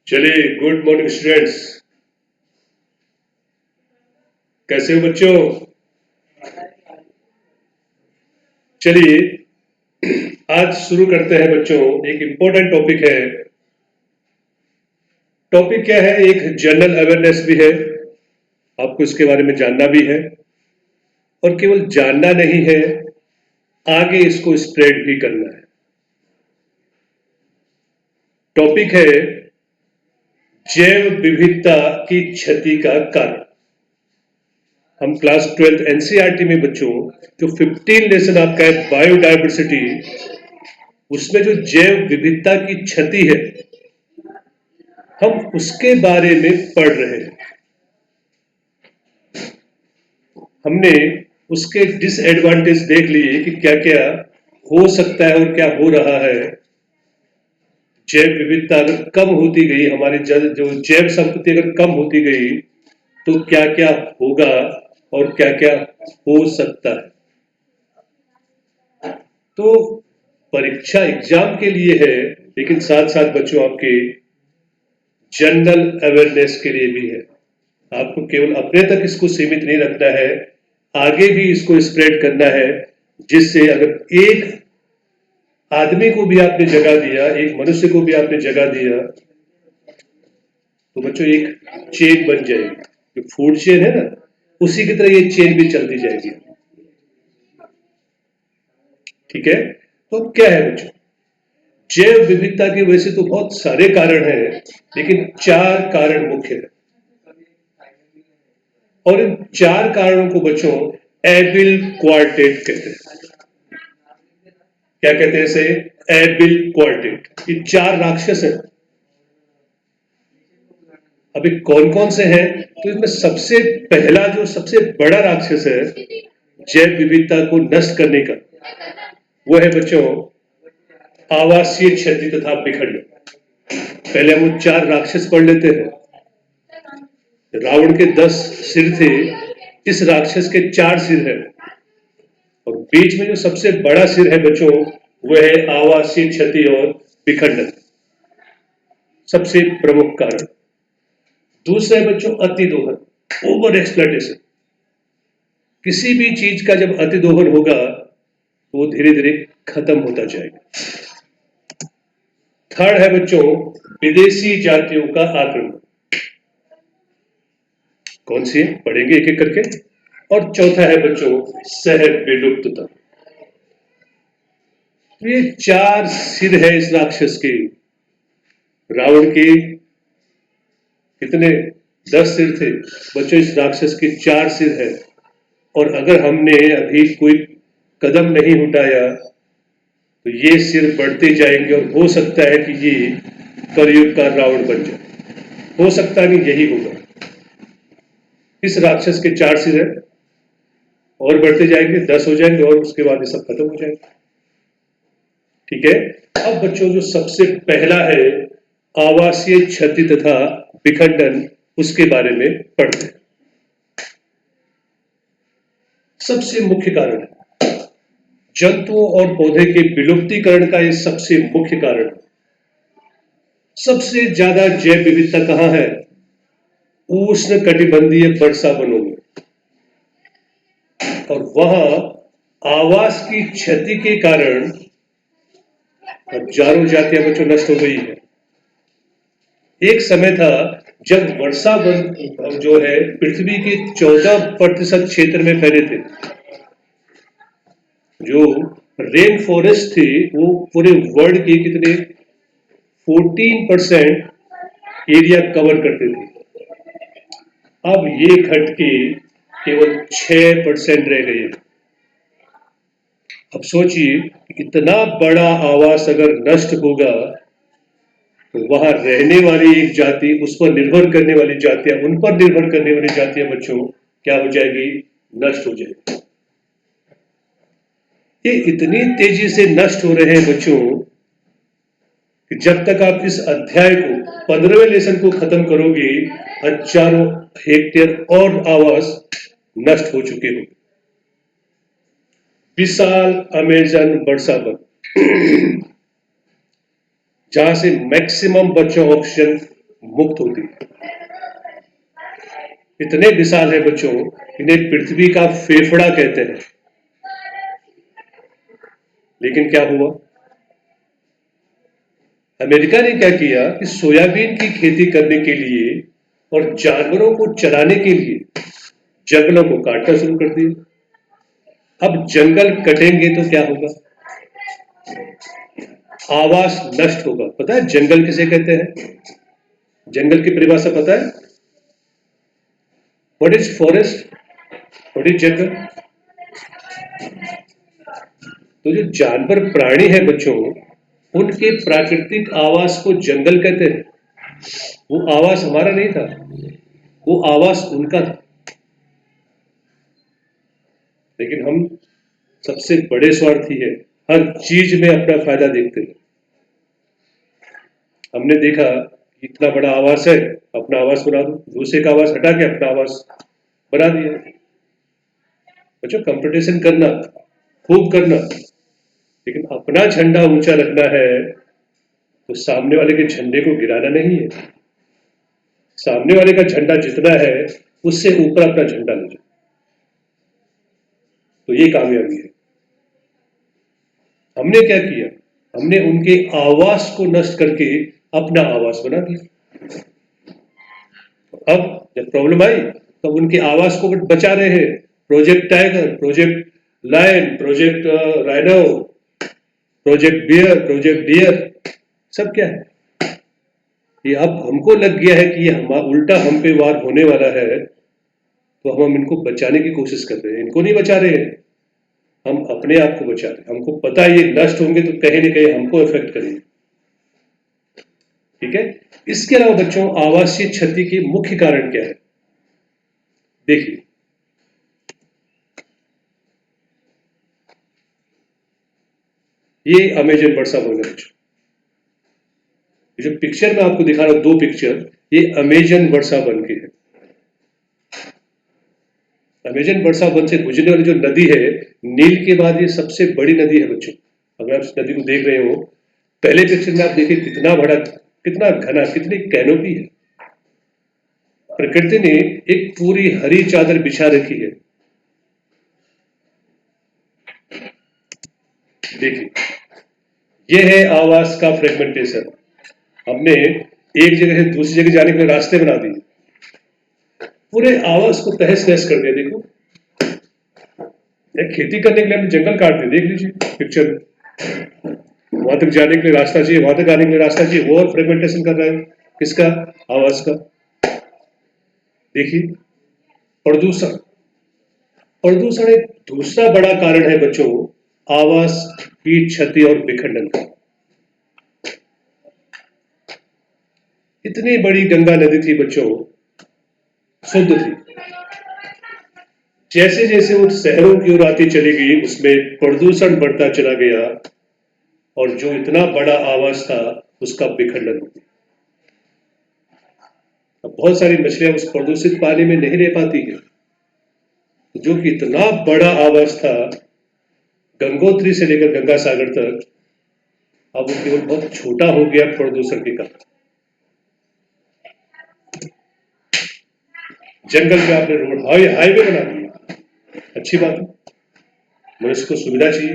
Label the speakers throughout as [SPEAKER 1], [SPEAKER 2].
[SPEAKER 1] चलिए, good morning students. कैसे हो बच्चों? चलिए, आज शुरू करते हैं बच्चों। एक इम्पोर्टेंट टॉपिक है। टॉपिक क्या है? एक जनरल अवेयरनेस भी है, आपको इसके बारे में जानना भी है, और केवल जानना नहीं है, आगे इसको स्प्रेड भी करना है। टॉपिक है जैव विविधता की क्षति का कारण। हम क्लास 12 एनसीईआरटी में बच्चों जो 15 लेसन आपका है बायोडायवर्सिटी, उसमें जो जैव विविधता की क्षति है, हम उसके बारे में पढ़ रहे हैं। हमने उसके डिसएडवांटेज देख लिए कि क्या क्या हो सकता है और क्या हो रहा है। जैव विविधता अगर कम होती गई, हमारी जो जैव संपत्ति अगर कम होती गई, तो क्या क्या होगा और क्या क्या हो सकता है। तो परीक्षा एग्जाम के लिए है, लेकिन साथ साथ बच्चों आपके जनरल अवेयरनेस के लिए भी है। आपको केवल अपने तक इसको सीमित नहीं रखना है, आगे भी इसको स्प्रेड करना है, जिससे अगर एक आदमी को भी आपने जगा दिया, एक मनुष्य को भी आपने जगा दिया, तो बच्चों एक चेन बन जाएगी। जो फूड चेन है ना, उसी की तरह ये चेन भी चलती जाएगी। ठीक है? तो क्या है बच्चों, जैव विविधता के वैसे तो बहुत सारे कारण हैं, लेकिन 4 कारण मुख्य है, और इन 4 कारणों को बच्चों एबिल क्वार्टेट कहते हैं। क्या कहते हैं इसे? AVL quartet. ये 4 राक्षस हैं। अभी कौन कौन से हैं? तो इसमें सबसे पहला जो सबसे बड़ा राक्षस है जैव विविधता को नष्ट करने का, वो है बच्चों आवासीय क्षति तथा विखंडन। पहले हम वो 4 राक्षस पढ़ लेते हैं। रावण के 10 सिर थे, इस राक्षस के 4 सिर हैं, और बीच में जो सबसे बड़ा सिर है बच्चों, वह है आवासीय क्षति और विखंडन, सबसे प्रमुख कारण। दूसरा है बच्चों अति दोहन, ओवर एक्सप्लॉयटेशन। किसी भी चीज का जब अति दोहन होगा, तो वो धीरे धीरे खत्म होता जाएगा। थर्ड है बच्चों विदेशी जातियों का आक्रमण। कौन सी है? पढ़ेंगे एक एक करके। और चौथा है बच्चों सह विलुप्तता। ये 4 सिर है इस राक्षस के। रावण के कितने? 10 सिर थे बच्चों, इस राक्षस के 4 सिर है। और अगर हमने अभी कोई कदम नहीं उठाया, तो ये सिर बढ़ते जाएंगे, और हो सकता है कि ये कलयुग का रावण बन जाए। हो सकता नहीं, यही होगा। इस राक्षस के 4 सिर है, और बढ़ते जाएंगे, 10 हो जाएंगे, और उसके बाद ये सब खत्म हो जाएंगे। ठीक है? अब बच्चों जो सबसे पहला है आवासीय क्षति तथा विखंडन, उसके बारे में पढ़ते हैं। सबसे मुख्य कारण है जंतुओं और पौधे के विलुप्तीकरण का, ये सबसे मुख्य कारण है। सबसे ज्यादा जैव विविधता कहां है? उष्ण कटिबंधीय वर्षा वनों में, और वहां आवास की क्षति के कारण हजारों जातियां बच्चों नष्ट हो गई है। एक समय था जब वर्षा वन जो है पृथ्वी के 14% क्षेत्र में फैले थे। जो रेन फॉरेस्ट थी वो पूरे वर्ल्ड के कितने 14% एरिया कवर करते थे। अब ये घट के केवल 6% रह गए। अब सोचिए, इतना बड़ा आवास अगर नष्ट होगा, तो वहां रहने वाली एक जाति, उस पर निर्भर करने वाली जातियां, उन पर निर्भर करने वाली जातियां बच्चों क्या हो जाएगी? नष्ट हो जाएगी। ये इतनी तेजी से नष्ट हो रहे हैं बच्चों कि जब तक आप इस अध्याय को 15वें लेसन को खत्म करोगे, हजारों हेक्टेयर और आवास नष्ट हो चुके हो। विशाल अमेजन वर्षा वन, जहां से मैक्सिमम बच्चों ऑक्सीजन मुक्त होती है। इतने विशाल है बच्चों, इन्हें पृथ्वी का फेफड़ा कहते हैं। लेकिन क्या हुआ, अमेरिका ने क्या किया कि सोयाबीन की खेती करने के लिए और जानवरों को चराने के लिए जंगलों को काटना शुरू कर दिया। अब जंगल कटेंगे तो क्या होगा, आवास नष्ट होगा। पता है जंगल किसे कहते हैं, जंगल की परिभाषा पता है, what is forest, what is jungle. तो जो जानवर प्राणी है बच्चों, उनके प्राकृतिक आवास को जंगल कहते हैं। वो आवास हमारा नहीं था, वो आवास उनका था। लेकिन हम सबसे बड़े स्वार्थी है, हर चीज में अपना फायदा देखते हैं। हमने देखा इतना बड़ा आवास है, अपना आवास बना दो, दूसरे का आवास हटा के अपना आवास बना दिया। बच्चों कंपटीशन करना, खूब करना, लेकिन अपना झंडा ऊंचा रखना है तो सामने वाले के झंडे को गिराना नहीं है। सामने वाले का झंडा जितना है उससे ऊपर अपना झंडा ले जाओ, तो ये कामयाबी है। हमने क्या किया, हमने उनके आवास को नष्ट करके अपना आवास बना दिया। अब जब प्रॉब्लम आई तो उनके आवास को बचा रहे हैं। Project tiger, project lion, project rhino, project bear, project deer, सब क्या है ये। अब हमको लग गया है कि ये उल्टा हम पे वार होने वाला है, तो हम इनको बचाने की कोशिश कर रहे हैं। इनको नहीं बचा रहे हैं, हम अपने आप को बचा रहे हैं। हमको पता है ये नष्ट होंगे तो कहीं ना कहीं हमको इफेक्ट करेंगे। ठीक है, इसके अलावा बच्चों आवासीय क्षति के मुख्य कारण क्या है, देखिए। ये अमेजन वर्षा वन है बच्चों, जो पिक्चर मैं आपको दिखा रहा हूं, दो पिक्चर, ये अमेजन वर्षा वन की है। अमेजन वर्षा वन से गुजरने वाली जो नदी है, नील के बाद ये सबसे बड़ी नदी है बच्चों। अगर आप इस नदी को देख रहे हो, पहले पिक्चर में आप देखिए कितना बड़ा, कितना घना, कितनी कैनोपी है। प्रकृति ने एक पूरी हरी चादर बिछा रखी है। देखिए, यह है आवास का फ्रेगमेंटेशन। हमने एक जगह से दूसरी जगह जाने के लिए रास्ते बना दिए, पूरे आवास को तहस नहस कर दिया। देखो, एक खेती करने के लिए हमने जंगल काट दिए, देख लीजिए पिक्चर। वहां तक जाने के लिए रास्ता चाहिए, वहां तक आने के लिए रास्ता चाहिए, वो और फ्रेगमेंटेशन कर रहा है किसका, आवास का। देखिए, प्रदूषण, प्रदूषण एक दूसरा बड़ा कारण है बच्चों आवास की क्षति और विखंडन का। इतनी बड़ी गंगा नदी थी बच्चों, शुद्ध थी, जैसे जैसे वो शहरों की ओर आती चली गई उसमें प्रदूषण बढ़ता चला गया, और जो इतना बड़ा आवास था उसका विखंडन हो गया। अब बहुत सारी मछलियां उस प्रदूषित पानी में नहीं रह पाती है, जो कि इतना बड़ा आवास था गंगोत्री से लेकर गंगा सागर तक, अब वो केवल बहुत छोटा हो गया प्रदूषण के कारण। जंगल में आपने रोड हाईवे बना दिया, अच्छी बात है, मनुष्य को सुविधा चाहिए।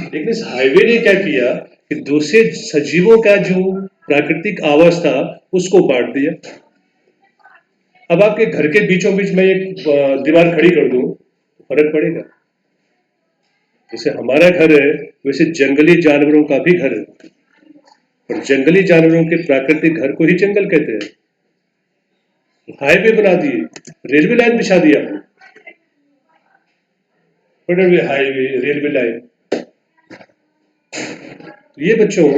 [SPEAKER 1] लेकिन इस हाईवे ने क्या किया कि दूसरे सजीवों का जो प्राकृतिक आवास था उसको बांट दिया। अब आपके घर के बीचों बीच में एक दीवार खड़ी कर दूं, फर्क पड़ेगा। जैसे हमारा घर है वैसे जंगली जानवरों का भी घर है, और जंगली जानवरों के प्राकृतिक घर को ही जंगल कहते हैं। हाईवे बना दिए, रेलवे लाइन बिछा दिया, हाईवे, रेलवे लाइन। तो ये बच्चों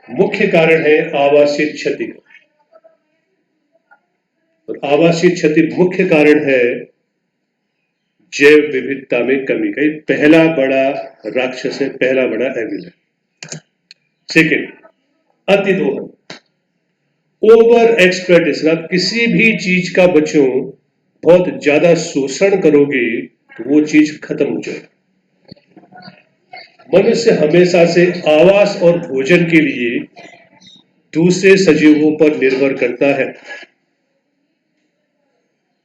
[SPEAKER 1] मुख्य कारण है आवासीय क्षति का। और आवासीय क्षति मुख्य कारण है जैव विविधता में कमी का। पहला बड़ा राक्षस है, पहला बड़ा एविल है। सेकेंड, अतिदोहन, ओवर एक्सप्लॉयटेशन। आप किसी भी चीज का बच्चों बहुत ज्यादा शोषण करोगे तो वो चीज खत्म हो जाएगी। मनुष्य हमेशा से आवास और भोजन के लिए दूसरे सजीवों पर निर्भर करता है,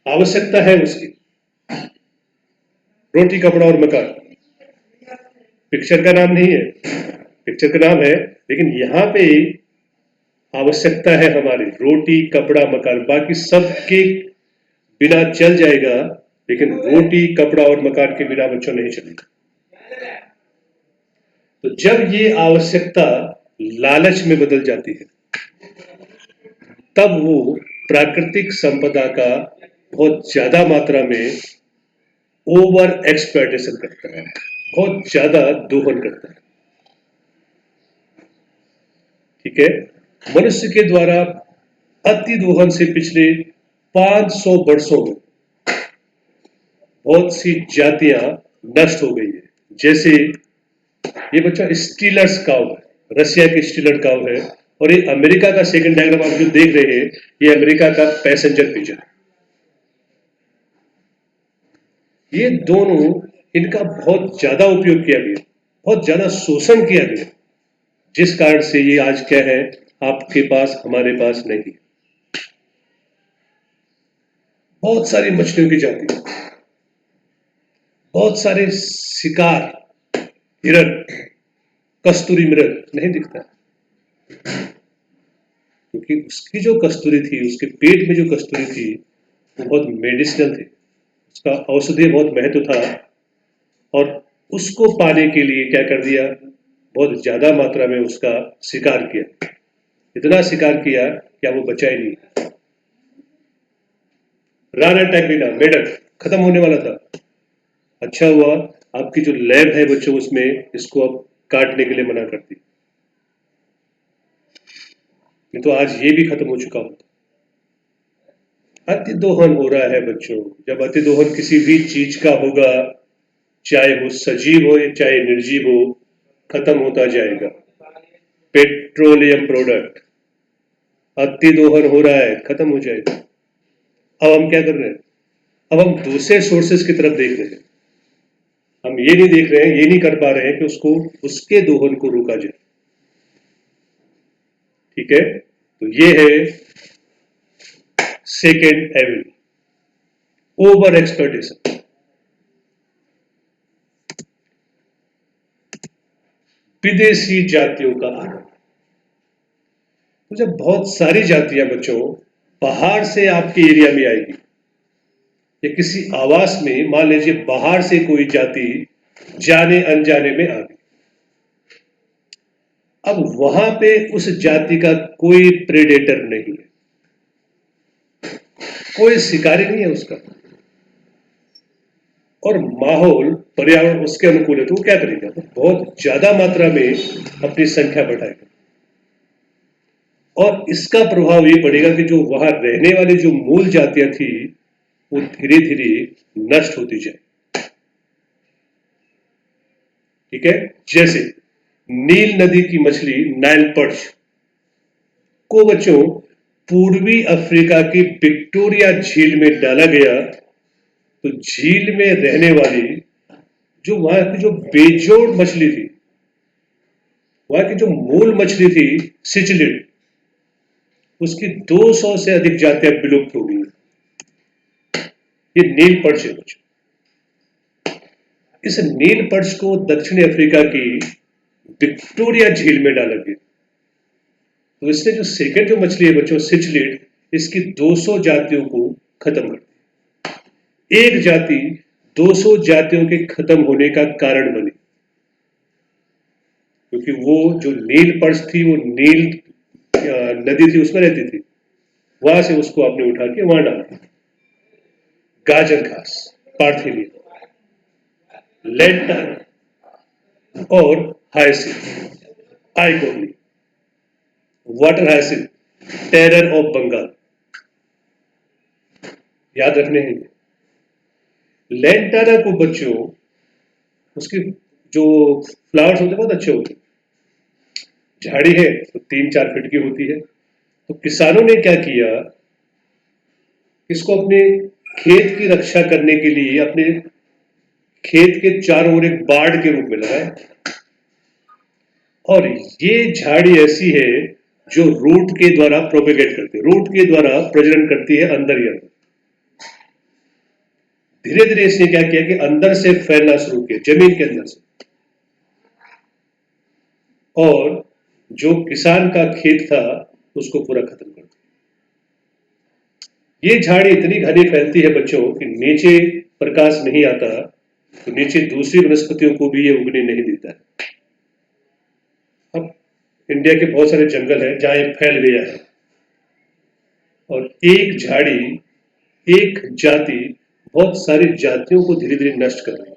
[SPEAKER 1] आवश्यकता है उसकी। रोटी, कपड़ा और मकान पिक्चर का नाम नहीं है, पिक्चर का नाम है, लेकिन यहां पे आवश्यकता है हमारी रोटी, कपड़ा, मकान। बाकी सब के बिना चल जाएगा, लेकिन रोटी, कपड़ा और मकान के बिना बच्चों नहीं चलेगा। तो जब ये आवश्यकता लालच में बदल जाती है, तब वो प्राकृतिक संपदा का बहुत ज्यादा मात्रा में ओवर एक्सप्लॉयटेशन करता है, बहुत ज्यादा दोहन करता है। ठीक है, मनुष्य के द्वारा अति दोहन से पिछले 500 वर्षों में बहुत सी जातियां नष्ट हो गई है। जैसे ये बच्चा स्टीलर्स काव है, रशिया की स्टीलर काव है, और ये अमेरिका का सेकंड डायग्राम आप जो देख रहे हैं, ये अमेरिका का पैसेंजर पिजन है। ये दोनों, इनका बहुत ज्यादा उपयोग किया गया, बहुत ज्यादा शोषण किया गया, जिस कारण से ये आज क्या है, आपके पास, हमारे पास नहीं। बहुत सारी मछलियों की जाति, बहुत सारे शिकार, हिरन, कस्तूरी मृग नहीं दिखता, क्योंकि उसकी जो कस्तूरी थी, उसके पेट में जो कस्तूरी थी, वो बहुत मेडिसिनल थी, उसका औषधि बहुत महत्व था, और उसको पाने के लिए क्या कर दिया, बहुत ज्यादा मात्रा में उसका शिकार किया, इतना शिकार किया कि वो बचा ही नहीं। राना टैगरीना मेढक खत्म होने वाला था, अच्छा हुआ आपकी जो लैब है बच्चों, उसमें इसको अब काटने के लिए मना कर दी, नहीं तो आज ये भी खत्म हो चुका होता। अति दोहन हो रहा है बच्चों। जब अति दोहन किसी भी चीज का होगा, चाहे वो सजीव हो चाहे निर्जीव हो, खत्म होता जाएगा। पेट्रोलियम प्रोडक्ट, अति दोहन हो रहा है, खत्म हो जाएगा। अब हम क्या कर रहे हैं, अब हम दूसरे सोर्सेस की तरफ देख रहे हैं। हम ये नहीं देख रहे हैं, ये नहीं कर पा रहे हैं कि उसको, उसके दोहन को रोका जाए। ठीक है, तो ये है सेकेंड एविल, ओवर एक्सप्लॉयटेशन। विदेशी जातियों का आना, तो जब बहुत सारी जातियां बच्चों बाहर से आपके एरिया में आएगी, या किसी आवास में, मान लीजिए बाहर से कोई जाति जाने अनजाने में आ गई, अब वहां पे उस जाति का कोई प्रेडेटर नहीं है, कोई शिकारी नहीं है उसका, और माहौल, पर्यावरण उसके अनुकूल है, तो वो क्या करेगा, तो बहुत ज्यादा मात्रा में अपनी संख्या बढ़ाएगा, और इसका प्रभाव ये पड़ेगा कि जो वहां रहने वाली जो मूल जातियां थी, वो धीरे धीरे नष्ट होती जाए। ठीक है, जैसे नील नदी की मछली नाइल पर्च को बच्चों पूर्वी अफ्रीका की विक्टोरिया झील में डाला गया, तो झील में रहने वाली जो वहां की जो बेजोड़ मछली थी, वहां की जो मूल मछली थी सिचलिड, उसकी 200 से अधिक जातियां विलुप्त हो गई। ये नील पर्च है बच्चों। इस नील पर्च को दक्षिणी अफ्रीका की विक्टोरिया झील में डाला गया, तो इसने जो सेकंड जो मछली है बच्चों सिचलिड, इसकी 200 जातियों को खत्म कर दिया। एक जाति 200 जातियों के खत्म होने का कारण बनी, क्योंकि वो जो नील पर्च थी, वो नील नदी थी, उसमें रहती थी, वहां से उसको आपने उठा के वहां डाला। गाजर घास, पार्थिलियन, लेंटन और हायसिंथ, आइकोनी, water hyacinth, terror of Bengal, याद रखने हैं। लेंटाना को बच्चों, उसकी जो फ्लावर्स होते हैं बहुत अच्छे होते हैं, झाड़ी है तो 3-4 फीट की होती है, तो किसानों ने क्या किया, इसको अपने खेत की रक्षा करने के लिए अपने खेत के चारों ओर एक बाड़ के रूप में लगाया, और ये झाड़ी ऐसी है जो रूट के द्वारा प्रोपेगेट करती है, रूट के द्वारा प्रजनन करती है अंदर ही अंदर। धीरे धीरे इसने क्या किया कि अंदर से फैलना शुरू किया, जमीन के अंदर से। और जो किसान का खेत था उसको पूरा खत्म कर दिया। ये झाड़ी इतनी घनी फैलती है बच्चों कि नीचे प्रकाश नहीं आता, तो नीचे दूसरी वनस्पतियों को भी ये उगने नहीं देता है। अब इंडिया के बहुत सारे जंगल हैं जहां ये फैल गया है, और एक झाड़ी, एक जाति बहुत सारी जातियों को धीरे धीरे नष्ट कर रही है।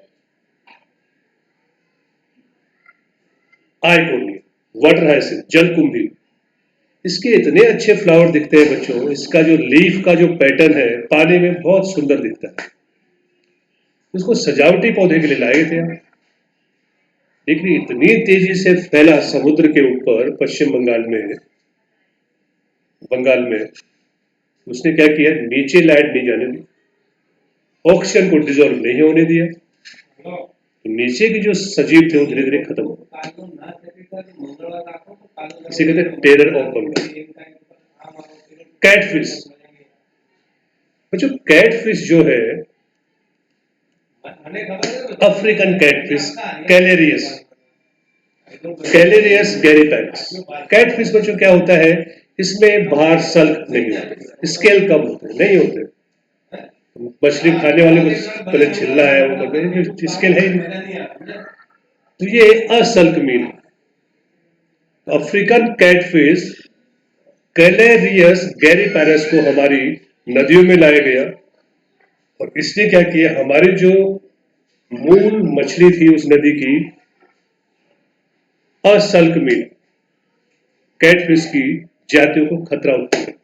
[SPEAKER 1] आइकोनिया, वाटर हाइसिंथ, जलकुंभी, इसके इतने अच्छे फ्लावर दिखते हैं बच्चों। इसका जो लीफ का जो पैटर्न है पाने में बहुत सुंदर दिखता है। इसको सजावटी पौधे के लिए लाए थे हम, लेकिन इतनी तेजी से फैला समुद्र के ऊपर पश्चिम बंगाल में उसने क्या किया, नीचे लाइट नहीं जाने दी, ऑक्सीजन को डिजोल्व नहीं होने दिया, तो नीचे की जो सजीव थे वो धीरे धीरे खत्म हो गए। इसे कहते हैं टेरर ऑफ बंगाल। कैटफिश, बच्चों कैटफिश जो है, अफ्रीकन कैटफिश, कैलेरियस गैरीपैक्स। कैटफिश बच्चों क्या होता है, इसमें बाहर सल्क नहीं होते, स्केल कम होते नहीं होते। मछली खाने वाले को पहले छिलना है, वो करते स्केल है नहीं, तो ये असल्क मीन। अफ्रीकन कैटफिश कैलेरियस गैरीपैरस को हमारी नदियों में लाया गया, और इसने क्या किया, हमारी जो मूल मछली थी उस नदी की, असल्क मीन कैटफिश की जातियों को खतरा उत्पन्न करती है।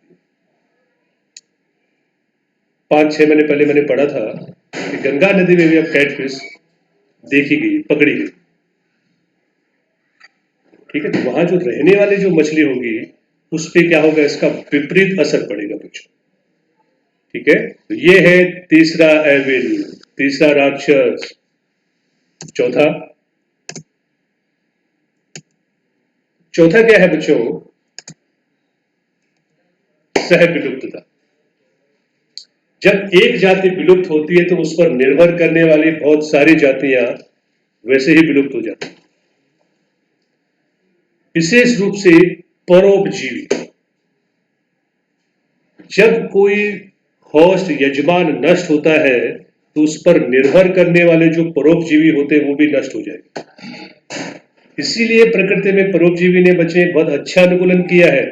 [SPEAKER 1] 5-6 महीने पहले मैंने पढ़ा था कि गंगा नदी में भी अब कैटफिश देखी गई, पकड़ी गई। ठीक है, तो वहां जो रहने वाली जो मछली होगी उस पर क्या होगा, इसका विपरीत असर पड़ेगा बच्चों। ठीक है, तो ये है तीसरा एविल, तीसरा राक्षस। चौथा क्या है बच्चों, सह विलुप्तता। जब एक जाति विलुप्त होती है तो उस पर निर्भर करने वाली बहुत सारी जातियां वैसे ही विलुप्त हो जाती हैं। विशेष रूप से परोपजीवी। जब कोई होस्ट यजमान नष्ट होता है तो उस पर निर्भर करने वाले जो परोपजीवी होते हैं वो भी नष्ट हो जाएंगे। इसीलिए प्रकृति में परोपजीवी ने बच्चे बहुत अच्छा अनुकूलन किया है।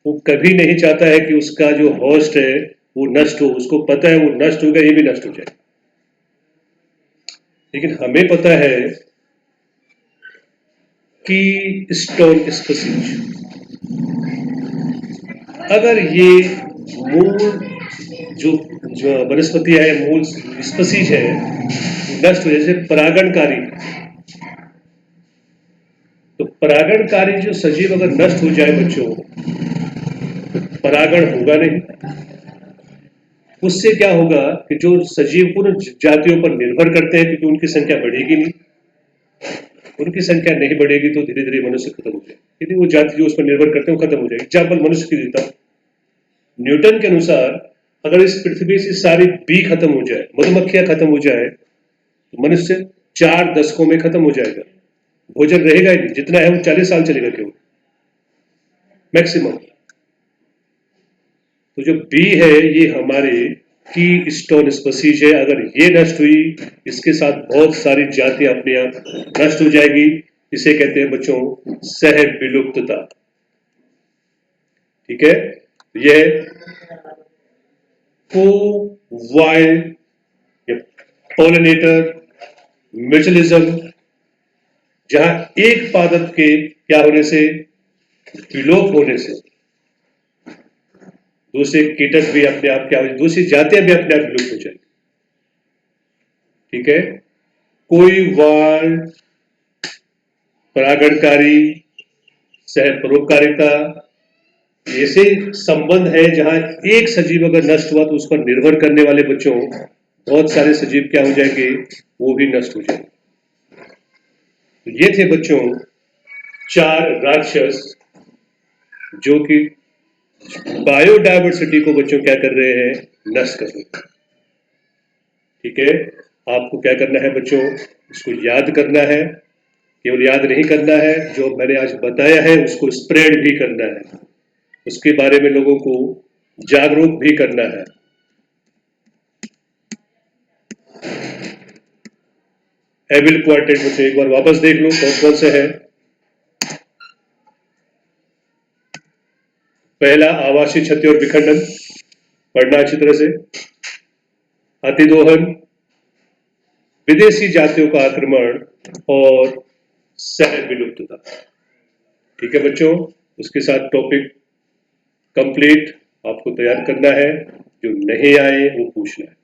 [SPEAKER 1] वो कभी नहीं चाहता है कि उसका जो होस्ट है वो नष्ट हो, उसको पता है वो नष्ट होगा, ये भी नष्ट हो जाए। लेकिन हमें पता है कि स्टोन स्पीसीज, अगर ये मूल जो वनस्पति है, मूल स्पीसीज है, नष्ट हो, जैसे परागणकारी, तो परागणकारी जो सजीव अगर नष्ट हो जाए बच्चों, तो परागण होगा नहीं। उससे क्या होगा कि जो सजीव उन जातियों पर निर्भर करते हैं, क्योंकि उनकी संख्या बढ़ेगी नहीं, उनकी संख्या नहीं बढ़ेगी तो धीरे धीरे मनुष्य खत्म हो जाएगी। यदि वो जाति जो उस पर निर्भर करते हैं वो खत्म हो जाएगी। एग्जाम्पल मनुष्य की देता हूं, न्यूटन के अनुसार अगर इस पृथ्वी से सारी बी खत्म हो जाए, मधुमक्खियां खत्म हो जाए, तो मनुष्य 4 दशकों में खत्म हो जाएगा। भोजन रहेगा ही नहीं, जितना है वो 40 साल चलेगा केवल मैक्सिमम। तो जो बी है ये हमारे की स्टोन स्पीसीज है, अगर ये नष्ट हुई, इसके साथ बहुत सारी जातियां अपने आप नष्ट हो जाएगी। इसे कहते हैं बच्चों सह विलुप्तता। ठीक है, यह को वाइल्ड या पॉलिनेटर म्यूचुअलिज्म, जहां एक पादप के क्या होने से, विलोप होने से, दूसरे कीटक भी अपने आप क्या हो, दूसरी जातियां भी अपने आप विलुप्त हो जाएंगी। ठीक है, कोई वाल, परागणकारी, सह परोपकारिता, ऐसे संबंध है जहां एक सजीव अगर नष्ट हुआ तो उस पर निर्भर करने वाले बच्चों बहुत सारे सजीव क्या हो जाएंगे, वो भी नष्ट हो जाएंगे। तो ये थे बच्चों 4 राक्षस जो कि बायोडायवर्सिटी को बच्चों क्या कर रहे हैं, नष्ट कर रहे हैं। ठीक है, आपको क्या करना है बच्चों, इसको याद करना है, केवल याद नहीं करना है, जो मैंने आज बताया है उसको स्प्रेड भी करना है, उसके बारे में लोगों को जागरूक भी करना है। एबिल क्वार्टेट बच्चों एक बार वापस देख लो कौन कौन से है। पहला, आवासीय क्षति और विखंडन, पढ़ना अच्छी तरह से। अतिदोहन, विदेशी जातियों का आक्रमण और सह विलुप्तता। ठीक है बच्चों, उसके साथ टॉपिक कंप्लीट आपको तैयार करना है, जो नहीं आए वो पूछना है।